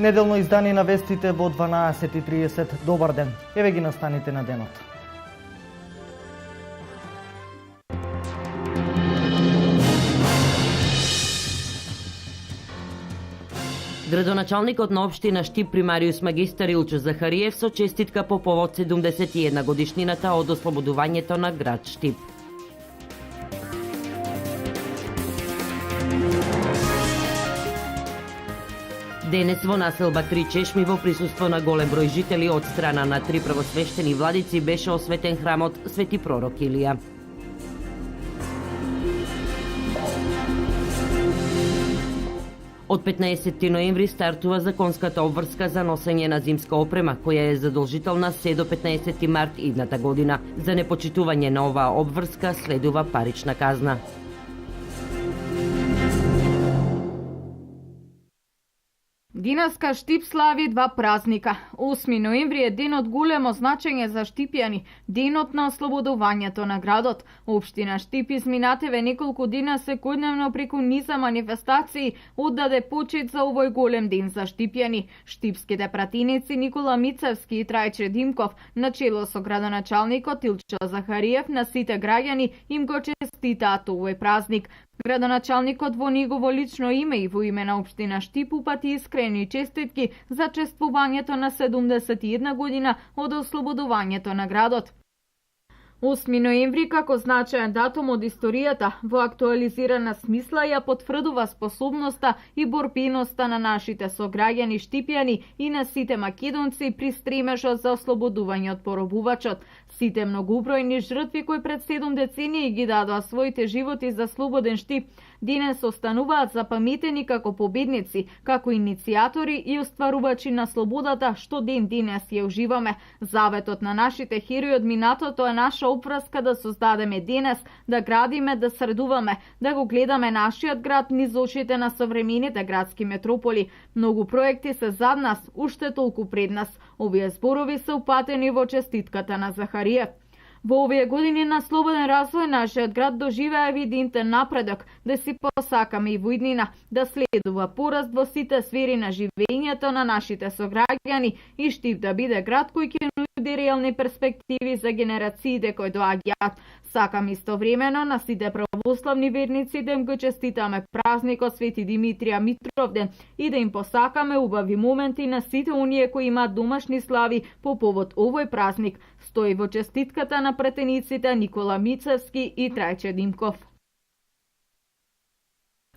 Неделно издание на вестите во 12:30. Добар ден. Еве ги настаните на денот. Градоначалникот на општина Штип примариус магистар Илчо Захариев со честитка по повод 71 годишнината од ослободувањето на град Штип. Денес во населба Три Чешми во присуство на голем број жители од страна на три правосвештени владици беше осветен храмот Свети пророк Илија. Од 15 ноември стартува законската обврска за носење на зимска опрема, која е задолжителна се до 15 март идната година. За непочитување на оваа обврска следува парична казна. Денеска Штип слави два празника. 8 ноември е ден од големо значење за штипјани, денот на ослободувањето на градот. Општина Штип изминативе неколку дена секојдневно преку низа манифестации оддаде почит за овој голем ден за штипјани. Штипските пратеници Никола Мицевски и Трајче Димков, начело со градоначалникот Илчо Захариев, на сите граѓани им го честитаат овој празник. Градоначалникот во негово лично име и во име на општина Штип упати искрени честитки за чествувањето на 71 година од ослободувањето на градот. 8 ноември како значаен датум од историјата во актуализирана смисла ја потврдува способноста и борбеноста на нашите сограѓани штипјани и на сите македонци при стремежот за ослободување од поробувачот. Сите многобројни жртви кои пред 7 децении ги дадоа своите животи за слободен Штип, денес остануваат запаметени како победници, како иницијатори и остварувачи на слободата што ден денес ја уживаме. Заветот на нашите херои од минатото е наша опврска да создадеме денес, да градиме, да средуваме, да го гледаме нашиот град низ очите на современите градски метрополи. Многу проекти се зад нас, уште толку пред нас. Овие зборови се упатени во честитката на Захариев. Во овие години на слободен развој нашиот град доживеа евидентен напредок, да си посакаме и во иднина, да следува пораст во сите сфери на живењето на нашите сограѓани и Штип да биде град кој ќе нуди реални перспективи за генерациите кои доаѓаат. Сакам истовремено на сите православни верници да им го честитаме празникот Свети Димитрија Митровден и да им посакаме убави моменти на сите оние кои имаат домашни слави по повод овој празник. Стои во честитката на претениците Никола Мицевски и Трајче Димков.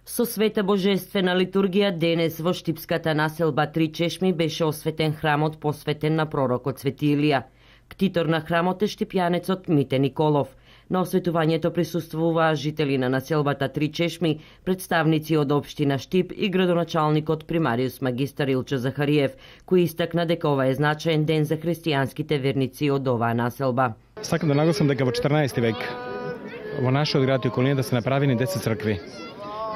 Со света божествена литургија денес во штипската населба Три Чешми беше осветен храмот посветен на пророкот Свети Илија. Ктитор на храмот е штипјанецот Мите Николов. На осветувањето присуствуваа жители на населбата Три Чешми, представници од општина Штип и градоначалникот примариус магистар Илчо Захариев, кој истакна дека ова е значаен ден за христијанските верници од оваа населба. Сакам да нагласам дека во 14 век во нашиот град и околина да се направени 10 цркви.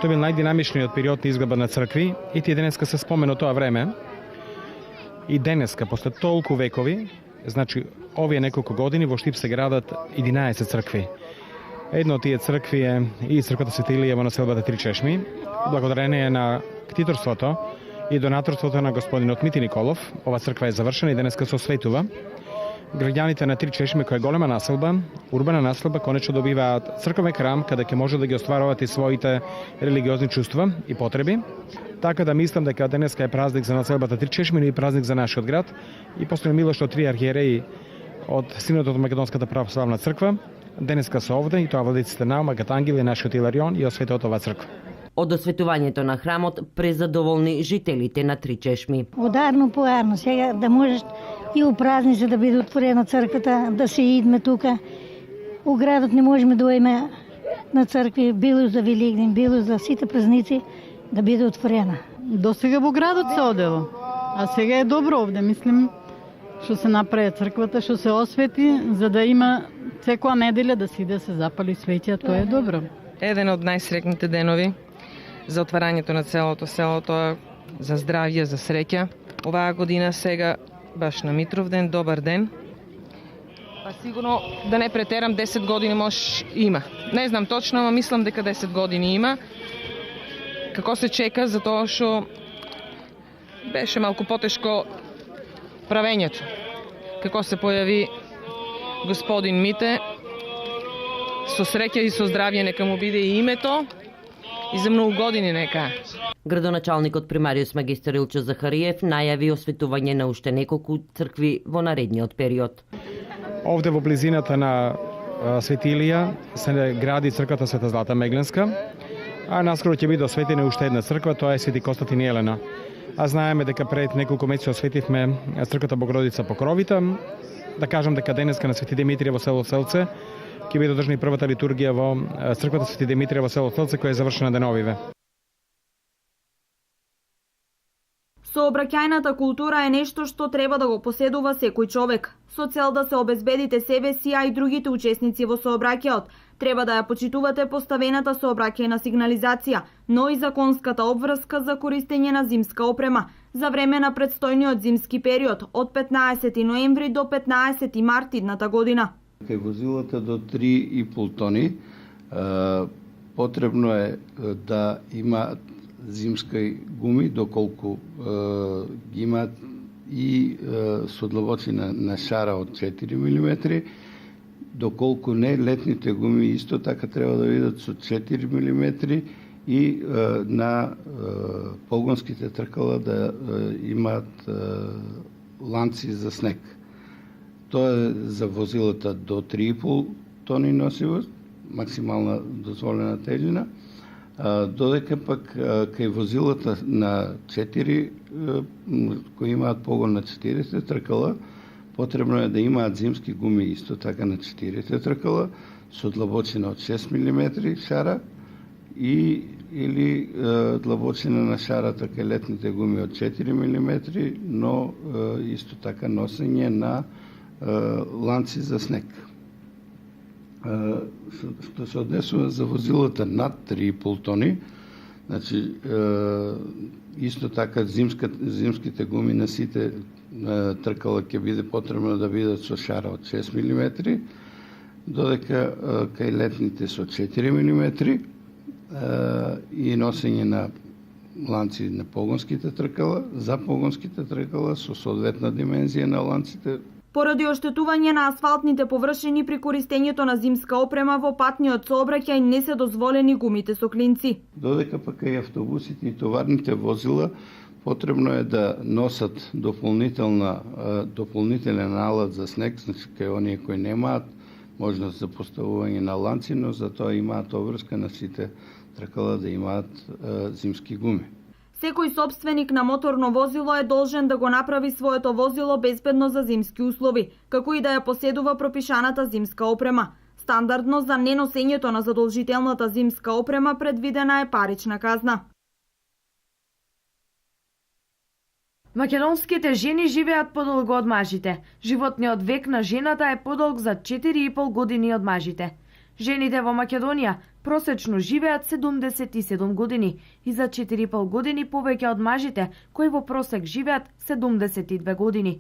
Тој бил најдинамичниот период на изградба на цркви и тие денеска се спомена тоа време. И денеска, после толку векови, значи овие неколку години во Штип се градат 11 цркви. Една од тие цркви е и црквата Свети Илија во населбата Три Чешми, благодарение на ктиторството и донаторството на господинот Мити Николов. Ова црква е завршена и денеска се осветува. Граѓаните на Три Чешми, која е голема населба, урбана населба, конечно добиваат црковен храм каде ќе може да ги остваруваат и своите религиозни чувства и потреби. Така да мислам дека денеска е празник за населбата Три Чешми, но и празник за нашиот град. И после милошто три архиереи од Синодот од Македонската православна црква денеска се овде и тоа владиците Наума, Гатангел и нашиот Иларион и осветот ова црква. Од осветувањето на храмот презадоволни жителите на Три Чешми. Ударно поарно, сега да можеш и у празници да биде отворена црквата, да се идме тука. У градот не можеме да ојме на цркви, било за Великден, било за сите празници, да биде отворена. До сега во градот се одело, а сега е добро овде, мислим, што се направи црквата, што се освети, за да има секоја неделја да се иде се запали светија, тоа е добро. Еден од најсрекните денови за отварањето на целото село, тоа за здравје, за среќа. Оваа година сега баш на Митровден, добар ден. Па сигурно да не претерам 10 години може има. Не знам точно, но мислам дека 10 години има. Како се чека за тоа што беше малку потешко правењето. Како се појави господин Мите, со среќа и со здравје нека му биде и името и за многу години нека. Градоначалникот примариус магистар Илчо Захариев најави осветување на уште неколку цркви во наредниот период. Овде во близината на Светилија се гради црквата Света Злата Мегленска, а наскоро ќе биде осветена уште една црква, тоа е Свети Константин и Елена. А знаеме дека пред неколку месеци осветивме црквата Богородица Покровита. Да кажам дека денеска на Свети Димитрија во село Селце ќе биде одржана и првата литургија во црквата Свети Димитрија во село Селце, која е завршена деновиве. Сообраќајната култура е нешто што треба да го поседува секој човек. Со цел да се обезбедите себе си, а и другите учесници во сообраќајот, треба да ја почитувате поставената сообраќајна сигнализација, но и законската обврска за користење на зимска опрема за време на предстојниот зимски период од 15 ноември до 15 март идната година. Кај возилата до 3,5 тони потребно е да има зимски гуми, доколку ги имаат и содловочина на шара од 4 мм, доколку не, летните гуми исто така треба да видат со 4 мм и на погонските тркала да имаат ланци за снег. Тоа е за возилата до 3,5 тони носивост, максимална дозволена тежина, додека пак кај возилата на 4 кои имаат погон на 40 тркала, потребно е да имаат зимски гуми исто така на 40 тркала со длабочина од 6 мм шара или длабочина на шарата кај летните гуми од 4 мм, но исто така носење на ланци за снег. Што се однесува за возилата над 3,5 тони, значи исто така зимските гуми на сите тркала ќе биде потребно да бидат со шара од 6 мм, додека кај летните со 4 мм и носење на ланци на погонските тркала, за погонските тркала со соодветна димензија на ланците. Поради оштетување на асфалтните површини при користењето на зимска опрема во патниот сообраќај не се дозволени гумите со клинци. Додека пак кај автобусите и товарните возила потребно е да носат дополнителен алат за снег, значи кај оние кои немаат можност за поставување на ланци, но затоа имаат обврска на сите тркала да имаат зимски гуми. Секој собственик на моторно возило е должен да го направи своето возило безбедно за зимски услови, како и да ја поседува пропишаната зимска опрема. Стандардно за неносењето на задолжителната зимска опрема предвидена е парична казна. Македонските жени живеат подолго од мажите. Животниот век на жената е подолг за 4,5 години од мажите. Жените во Македонија просечно живеат 77 години и за 4,5 години повеќе од мажите, кои во просек живеат 72 години.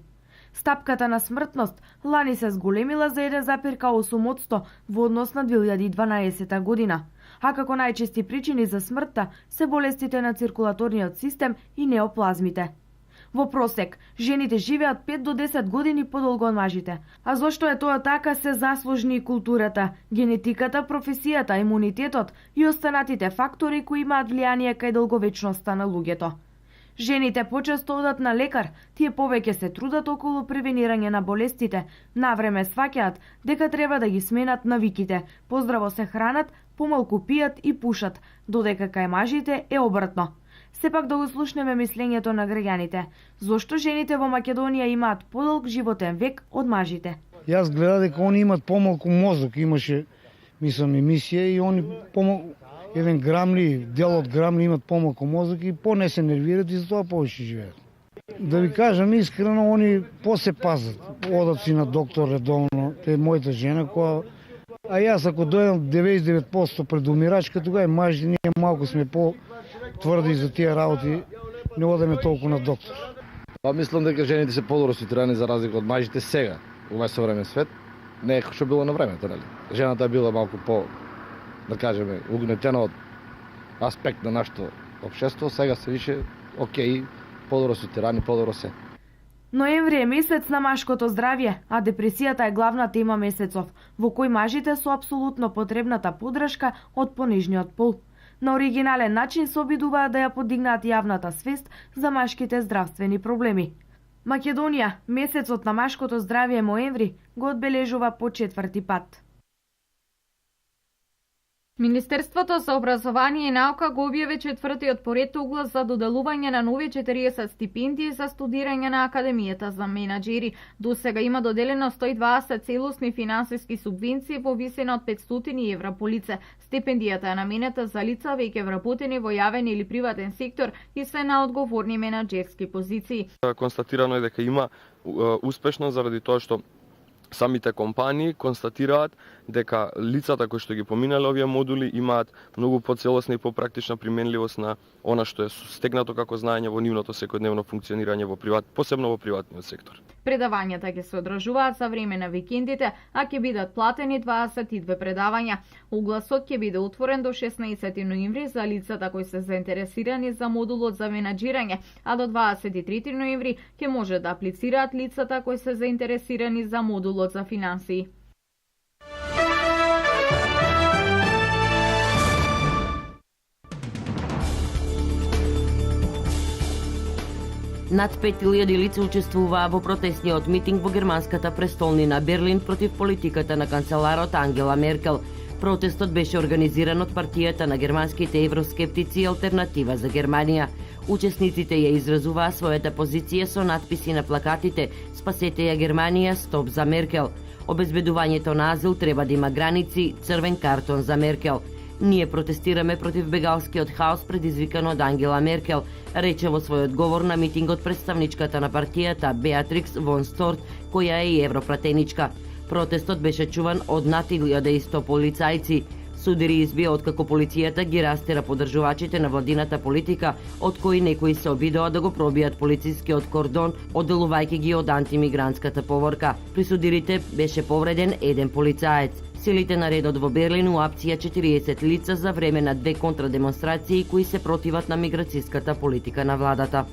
Стапката на смртност лани се зголемила за 1,8% во однос на 2012 година, а како најчести причини за смртта се болестите на циркулаторниот систем и неоплазмите. Во просек, жените живеат 5 до 10 години подолго од мажите. А зошто е тоа така се заслужни и културата, генетиката, професијата, имунитетот и останатите фактори кои имаат влијание кај долговечноста на луѓето. Жените почесто одат на лекар, тие повеќе се трудат околу превенирање на болестите, навреме сваќаат дека треба да ги сменат навиките, поздраво се хранат, помалку пијат и пушат, додека кај мажите е обратно. Сепак да го слушнеме мислењето на граѓаните. Зошто жените во Македонија имаат подолг животен век од мажите? Јас гледам дека они имаат помалку мозок, имаше емисија и они еден грамли, дел од грамли имаат помалку мозок и не се нервират и затоа повеќе живеат. Да ви кажам искрено, они се пазат. Одат си на доктор редовно, е мојата жена која а јас ако дојдам 99% пред умирачка, тогава мажите ние малку сме тврди за тие работи, не одеме толку на доктор. Па мислам дека жените се подобро ситуирани за разлика од мажите сега, во современ свет, не е што било на времето, нели? Жената била малку да кажеме, угнетена од аспект на нашето општество, сега се више окей, подобро со тирани, подобро се. Ноември е месец на машкото здравје, а депресијата е главна тема месецов, во кој мажите со апсолутно потребната поддршка од понижниот пол. На оригинален начин се обидуваат да ја подигнаат јавната свест за машките здравствени проблеми. Македонија, месецот на машкото здравје ноември, го одбележува по 4-ти пат. Министерството за образование и наука го објави 4-тиот поред оглас за доделување на нови 40 стипендии за студирање на Академијата за менаџери. До сега има доделено 120 целосни финансиски субвенции во висина од 500 евра по лице. Стипендијата е наменета за лица веќе вработени во јавен или приватен сектор и се на одговорни менаџерски позиции. Констатирано е дека има успешно заради тоа што самите компании констатираат дека лицата кои што ги поминале овие модули имаат многу поцелосна и попрактична применливост на она што е стекнато како знаење во нивното секојдневно функционирање посебно во приватниот сектор. Предавањата ќе се одржуваат за време на викендите, а ќе бидат платени 22 предавања. Огласот ќе биде отворен до 16 ноември за лицата кои се заинтересирани за модулот за менаџирање, а до 23 ноември ќе може да аплицираат лицата кои се заинтересирани за модулот за финансии. Над 5000 лица учествуваа во протестниот митинг во германската престолнина Берлин против политиката на канцеларот Ангела Меркел. Протестот беше организиран од партијата на германските евроскептици и Алтернатива за Германија. Учесниците ја изразуваа својата позиција со надписи на плакатите "Спасете ја Германија, стоп за Меркел". Обезбедувањето на азил треба да има граници, црвен картон за Меркел. Ние протестираме против бегалскиот хаос предизвикан од Ангела Меркел, рече во својот говор на митингот представничката на партијата Беатрикс Вон Сторт, која е и европратеничка. Протестот беше чуван од над 1100 полицајци. Судири избија откако полицијата ги растера поддржувачите на владината политика, од кои некои се обидоа да го пробијат полицискиот кордон, одделувајќи ги од антимигрантската поворка. При судирите беше повреден еден полицаец. Силите на редот во Берлин уапција 40 лица за време на 2 контрадемонстрации кои се противат на миграцијската политика на владата.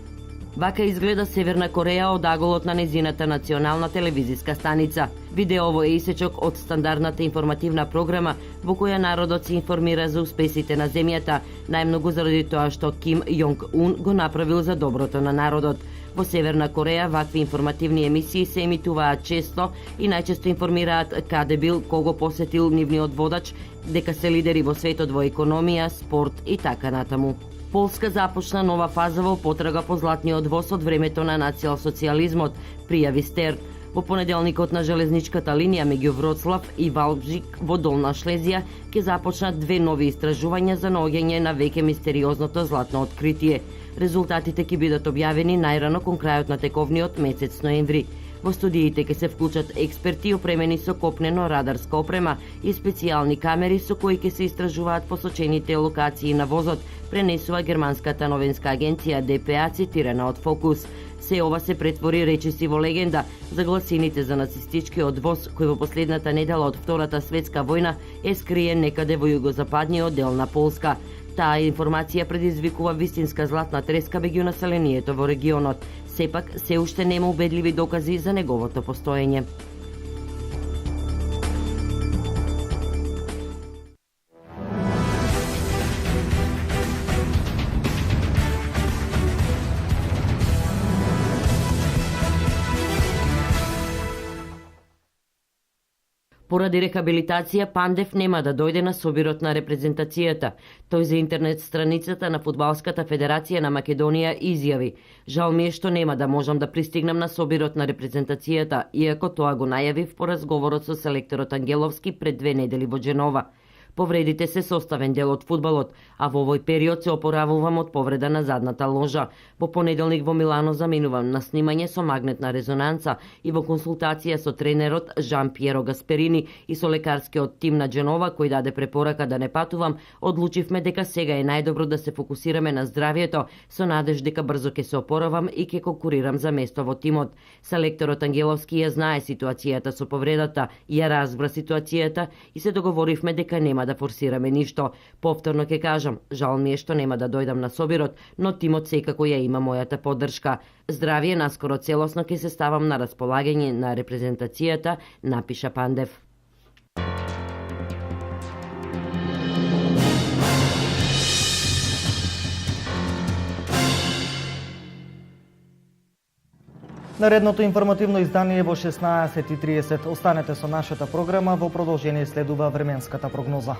Вака изгледа Северна Кореја од аголот на незината национална телевизиска станица. Видеово е исечок од стандардната информативна програма во која народот се информира за успесите на земјата, најмногу заради тоа што Ким Јонг Ун го направил за доброто на народот. Во Северна Кореја вакви информативни емисии се емитуваат често и најчесто информираат каде бил, кого посетил нивниот водач, дека се лидери во светот во економија, спорт и така натаму. Полска започна нова фаза во потрага по златниот воз од времето на национал-социјализмот, пријави Стерн. Во понеделникот на железничката линија меѓу Вроцлав и Валбжик во Долна Шлезија ќе започнат 2 нови истражувања за наоѓање на веќе мистериозното златно откритие. Резултатите ќе бидат објавени најрано кон крајот на тековниот месец ноември. Во студиите ќе се вклучат експерти опремени со копнено радарска опрема и специјални камери со кои ќе се истражуваат посочените локации на возот, пренесува германската новинска агенција ДПА цитирана од Фокус. Се ова се претвори речиси во легенда за гласините за нацистичкиот воз кој во последната недела од Втората светска војна е скриен некаде во југозападниот дел на Полска. Таа информација предизвикува вистинска златна треска меѓу населението во регионот. Сепак, се уште нема убедливи докази за неговото постоење. Поради рехабилитација, Пандев нема да дојде на собирот на репрезентацијата. Тој за интернет страницата на Фудбалската федерација на Македонија изјави: "Жал ми е што нема да можам да пристигнам на собирот на репрезентацијата, иако тоа го најавив по разговорот со селекторот Ангеловски пред 2 недели во Дженова. Повредите се составен дел од фудбалот, а во овој период се опоравувам од повреда на задната ложа. Во понеделник во Милано заменувам на снимање со магнетна резонанца и во консултација со тренерот Жан Пиеро Гасперини и со лекарскиот тим на Дженова, кој даде препорака да не патувам, одлучивме дека сега е најдобро да се фокусираме на здравјето, со надеж дека брзо ќе се опоравам и ќе конкурирам за место во тимот. Селекторот Ангеловски ја знае ситуацијата со повредата, ја разбра ситуацијата и се договоривме дека нема нема да форсираме ништо. Повторно ќе кажам, жал ми е што нема да дојдам на собирот, но тимот секако ја има мојата поддршка. Здравие, наскоро целосно ќе се ставам на располагање на репрезентацијата, напиша Пандев. Наредното информативно издание во 16:30. Останете со нашата програма, во продолжение следува временската прогноза.